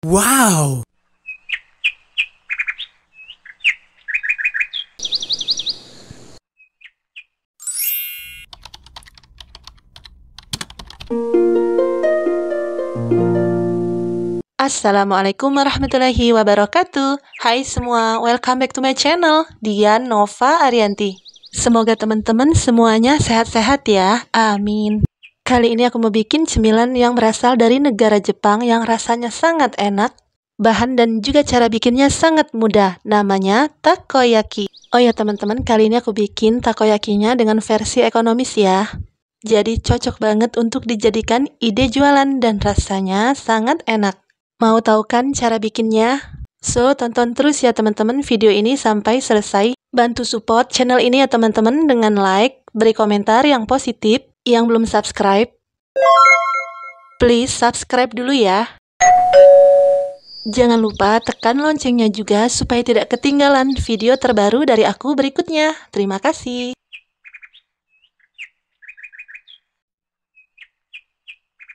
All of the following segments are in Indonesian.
Wow! Assalamualaikum warahmatullahi wabarakatuh. Hai semua, welcome back to my channel, Dian Nova Arianti. Semoga teman-teman semuanya sehat-sehat ya, amin. Kali ini aku mau bikin cemilan yang berasal dari negara Jepang yang rasanya sangat enak. Bahan dan juga cara bikinnya sangat mudah, namanya takoyaki. Oh ya teman-teman, kali ini aku bikin takoyakinya dengan versi ekonomis ya. Jadi cocok banget untuk dijadikan ide jualan dan rasanya sangat enak. Mau tahu kan cara bikinnya? So, tonton terus ya teman-teman video ini sampai selesai. Bantu support channel ini ya teman-teman dengan like, beri komentar yang positif. Yang belum subscribe, please subscribe dulu ya. Jangan lupa tekan loncengnya juga supaya tidak ketinggalan video terbaru dari aku berikutnya. Terima kasih.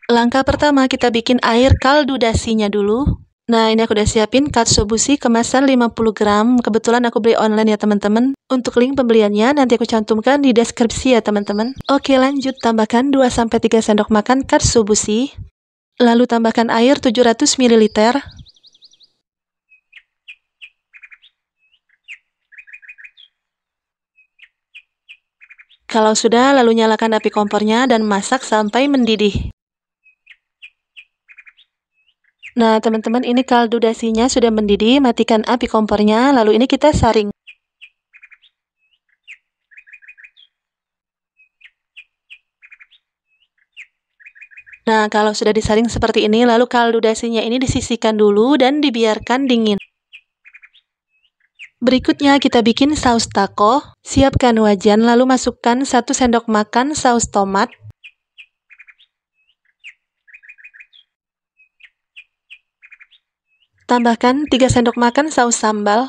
Langkah pertama kita bikin air kaldu dasinya dulu. Nah, ini aku udah siapin katsuobushi kemasan 50 gram. Kebetulan aku beli online ya teman-teman. Untuk link pembeliannya nanti aku cantumkan di deskripsi ya teman-teman. Oke, lanjut tambahkan 2-3 sendok makan katsuobushi. Lalu tambahkan air 700 ml. Kalau sudah, lalu nyalakan api kompornya dan masak sampai mendidih. Nah, teman-teman, ini kaldu dasinya sudah mendidih, matikan api kompornya, lalu ini kita saring. Nah, kalau sudah disaring seperti ini, lalu kaldu dasinya ini disisihkan dulu dan dibiarkan dingin. Berikutnya kita bikin saus taco. Siapkan wajan, lalu masukkan 1 sendok makan saus tomat. Tambahkan 3 sendok makan saus sambal.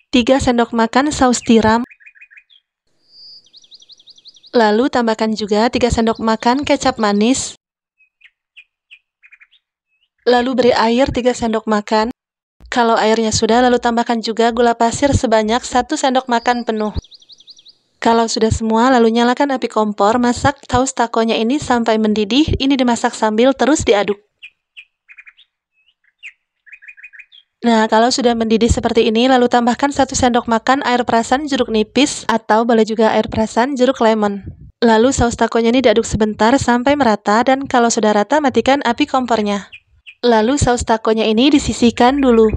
3 sendok makan saus tiram. Lalu tambahkan juga 3 sendok makan kecap manis. Lalu beri air 3 sendok makan. Kalau airnya sudah, lalu tambahkan juga gula pasir sebanyak 1 sendok makan penuh. Kalau sudah semua, lalu nyalakan api kompor, masak saus takonya ini sampai mendidih. Ini dimasak sambil terus diaduk. Nah, kalau sudah mendidih seperti ini, lalu tambahkan 1 sendok makan air perasan jeruk nipis, atau boleh juga air perasan jeruk lemon. Lalu saus takonya ini diaduk sebentar sampai merata, dan kalau sudah rata, matikan api kompornya. Lalu saus takonya ini disisihkan dulu.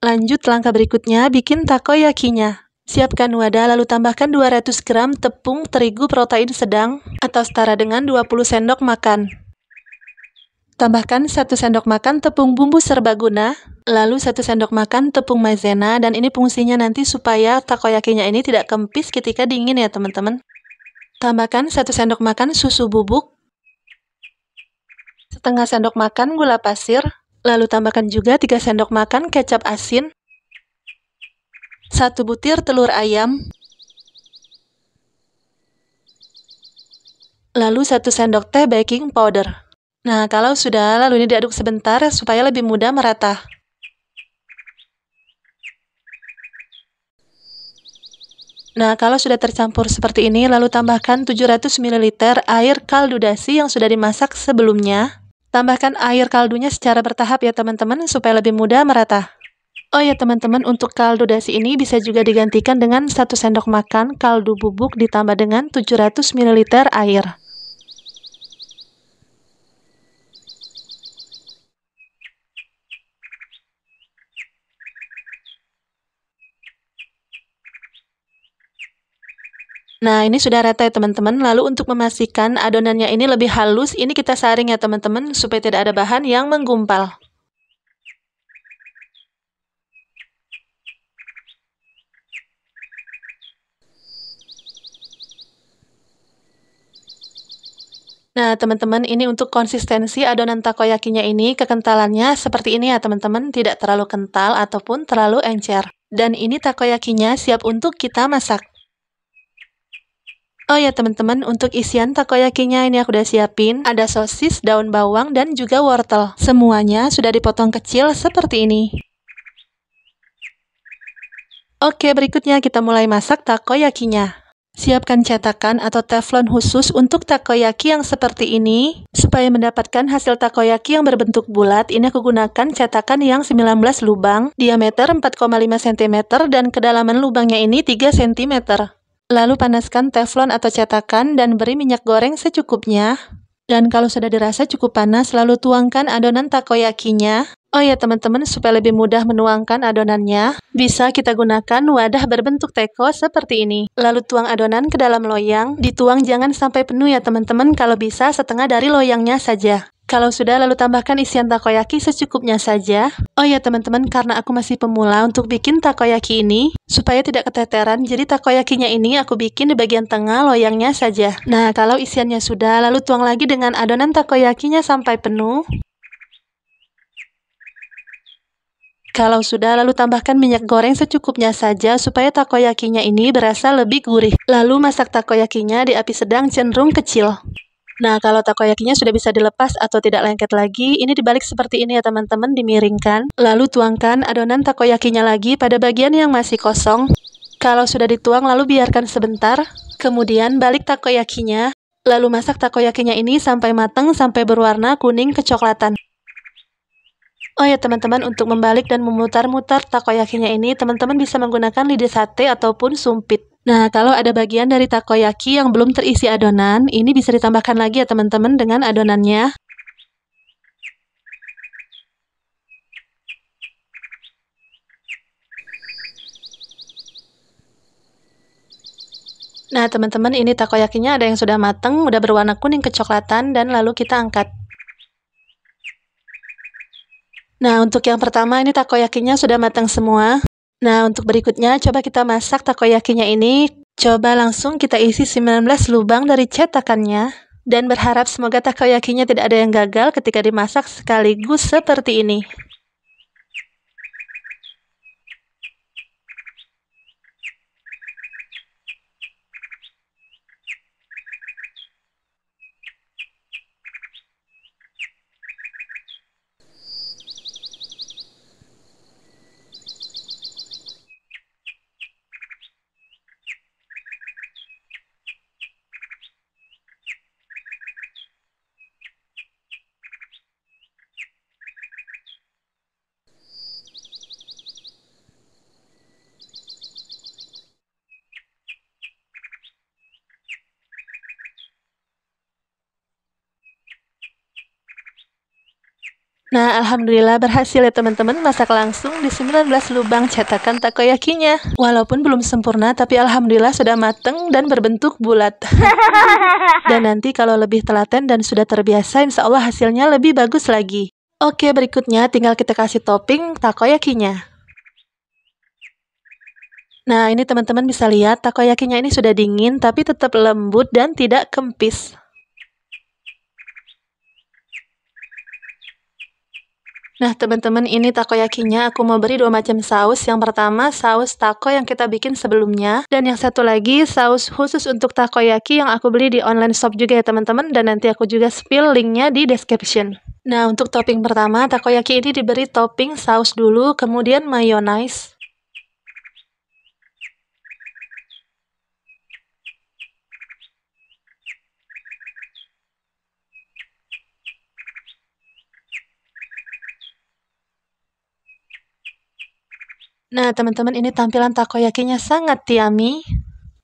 Lanjut langkah berikutnya, bikin takoyakinya. Siapkan wadah, lalu tambahkan 200 gram tepung terigu protein sedang atau setara dengan 20 sendok makan. Tambahkan 1 sendok makan tepung bumbu serbaguna, lalu 1 sendok makan tepung maizena, dan ini fungsinya nanti supaya takoyakinya ini tidak kempis ketika dingin ya teman-teman. Tambahkan 1 sendok makan susu bubuk, setengah sendok makan gula pasir, lalu tambahkan juga 3 sendok makan kecap asin, 1 butir telur ayam, lalu 1 sendok teh baking powder. Nah, kalau sudah, lalu ini diaduk sebentar supaya lebih mudah merata. Nah, kalau sudah tercampur seperti ini, lalu tambahkan 700 ml air kaldu dasi yang sudah dimasak sebelumnya. Tambahkan air kaldunya secara bertahap ya teman-teman, supaya lebih mudah merata. Oh ya teman-teman, untuk kaldu dasi ini bisa juga digantikan dengan 1 sendok makan kaldu bubuk ditambah dengan 700 ml air. Nah, ini sudah rata ya teman-teman. Lalu untuk memastikan adonannya ini lebih halus, ini kita saring ya teman-teman, supaya tidak ada bahan yang menggumpal. Nah, teman-teman, ini untuk konsistensi adonan takoyakinya ini, kekentalannya seperti ini ya teman-teman, tidak terlalu kental ataupun terlalu encer. Dan ini takoyakinya siap untuk kita masak. Oh ya teman-teman, untuk isian takoyakinya ini aku udah siapin. Ada sosis, daun bawang, dan juga wortel. Semuanya sudah dipotong kecil seperti ini. Oke, berikutnya kita mulai masak takoyakinya. Siapkan cetakan atau teflon khusus untuk takoyaki yang seperti ini. Supaya mendapatkan hasil takoyaki yang berbentuk bulat, ini aku gunakan cetakan yang 19 lubang, diameter 4,5 cm, dan kedalaman lubangnya ini 3 cm. Lalu panaskan teflon atau cetakan dan beri minyak goreng secukupnya. Dan kalau sudah dirasa cukup panas, lalu tuangkan adonan takoyakinya. Oh ya teman-teman, supaya lebih mudah menuangkan adonannya, bisa kita gunakan wadah berbentuk teko seperti ini. Lalu tuang adonan ke dalam loyang, dituang jangan sampai penuh ya teman-teman, kalau bisa setengah dari loyangnya saja. Kalau sudah, lalu tambahkan isian takoyaki secukupnya saja. Oh ya teman-teman, karena aku masih pemula untuk bikin takoyaki ini, supaya tidak keteteran, jadi takoyakinya ini aku bikin di bagian tengah loyangnya saja. Nah, kalau isiannya sudah, lalu tuang lagi dengan adonan takoyakinya sampai penuh. Kalau sudah, lalu tambahkan minyak goreng secukupnya saja supaya takoyakinya ini berasa lebih gurih. Lalu masak takoyakinya di api sedang cenderung kecil. Nah, kalau takoyakinya sudah bisa dilepas atau tidak lengket lagi, ini dibalik seperti ini ya teman-teman, dimiringkan. Lalu tuangkan adonan takoyakinya lagi pada bagian yang masih kosong. Kalau sudah dituang, lalu biarkan sebentar. Kemudian balik takoyakinya. Lalu masak takoyakinya ini sampai matang, sampai berwarna kuning kecoklatan. Oh ya teman-teman, untuk membalik dan memutar-mutar takoyakinya ini, teman-teman bisa menggunakan lidi sate ataupun sumpit. Nah, kalau ada bagian dari takoyaki yang belum terisi adonan, ini bisa ditambahkan lagi ya teman-teman dengan adonannya. Nah, teman-teman, ini takoyakinya ada yang sudah matang, udah berwarna kuning kecoklatan, dan lalu kita angkat. Nah, untuk yang pertama ini takoyakinya sudah matang semua. Nah, untuk berikutnya coba kita masak takoyakinya ini. Coba langsung kita isi 19 lubang dari cetakannya. Dan berharap semoga takoyakinya tidak ada yang gagal ketika dimasak sekaligus seperti ini. Nah, alhamdulillah berhasil ya teman-teman, masak langsung di 19 lubang cetakan takoyakinya. Walaupun belum sempurna, tapi alhamdulillah sudah mateng dan berbentuk bulat. Dan nanti kalau lebih telaten dan sudah terbiasa, insya Allah hasilnya lebih bagus lagi. Oke, berikutnya tinggal kita kasih topping takoyakinya. Nah, ini teman-teman bisa lihat takoyakinya ini sudah dingin, tapi tetap lembut dan tidak kempis. Nah, teman-teman, ini takoyakinya aku mau beri 2 macam saus. Yang pertama, saus taco yang kita bikin sebelumnya. Dan yang satu lagi, saus khusus untuk takoyaki yang aku beli di online shop juga ya teman-teman. Dan nanti aku juga spill linknya di description. Nah, untuk topping pertama, takoyaki ini diberi topping saus dulu, kemudian mayonnaise. Nah, teman-teman, ini tampilan takoyakinya sangat yummy.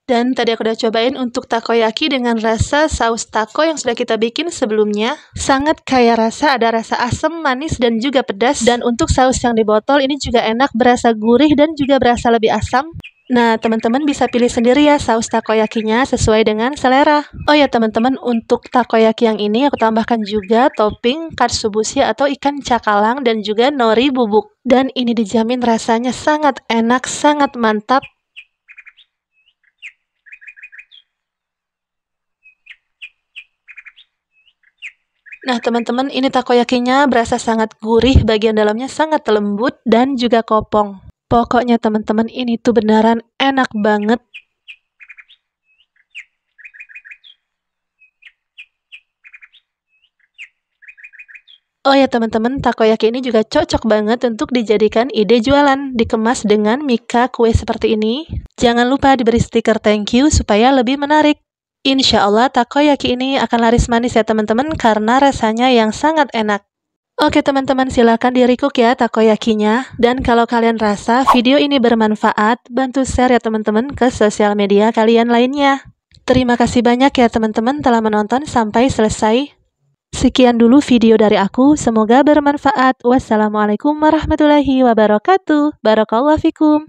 Dan tadi aku udah cobain untuk takoyaki dengan rasa saus taco yang sudah kita bikin sebelumnya. Sangat kaya rasa, ada rasa asam, manis, dan juga pedas. Dan untuk saus yang di botol ini juga enak, berasa gurih dan juga berasa lebih asam. Nah, teman-teman bisa pilih sendiri ya saus takoyakinya sesuai dengan selera. Oh ya teman-teman, untuk takoyaki yang ini aku tambahkan juga topping katsuobushi atau ikan cakalang dan juga nori bubuk. Dan ini dijamin rasanya sangat enak, sangat mantap. Nah teman-teman, ini takoyakinya berasa sangat gurih, bagian dalamnya sangat lembut dan juga kopong. Pokoknya teman-teman, ini tuh beneran enak banget. Oh ya teman-teman, takoyaki ini juga cocok banget untuk dijadikan ide jualan. Dikemas dengan mika kue seperti ini. Jangan lupa diberi stiker thank you supaya lebih menarik. Insya Allah takoyaki ini akan laris manis ya teman-teman karena rasanya yang sangat enak. Oke teman-teman, silakan di-recook ya takoyakinya. Dan kalau kalian rasa video ini bermanfaat, bantu share ya teman-teman ke sosial media kalian lainnya. Terima kasih banyak ya teman-teman telah menonton sampai selesai. Sekian dulu video dari aku, semoga bermanfaat. Wassalamualaikum warahmatullahi wabarakatuh. Barakallahu fikum.